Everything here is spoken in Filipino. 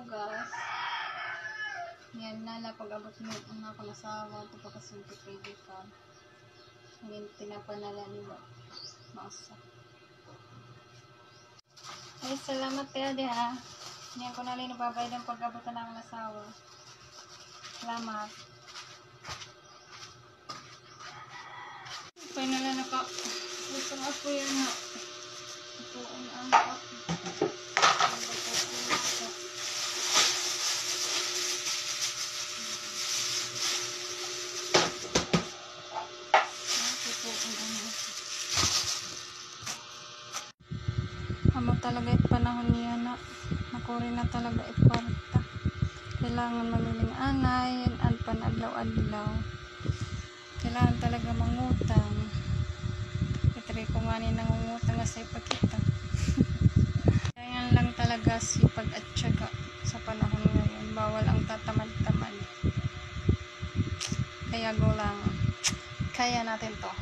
gas. Yan na pag-abot mo ang ako nasawa ito pagkasunti pwede ka. Ngayon tinapanala nila masa. Ay salamat kaya di ha. Yan ko na rin nababayad ang pag-abot na ang nasawa. Salamat. Kaya nala naka gusto nga po yan ha. Ito ang angkat. Amo talaga it panahon niya na nakuri na talaga iparta. Kailangan mamiling anay at panadlaw-adlaw. Kailangan talaga mangutang. Itry ko nga ni nangungutang sa ipakita. Kaya lang talaga sipag at tiyaga sa panahon ngayon. Bawal ang tatamad-tamad. Kaya go lang. Kaya natin to.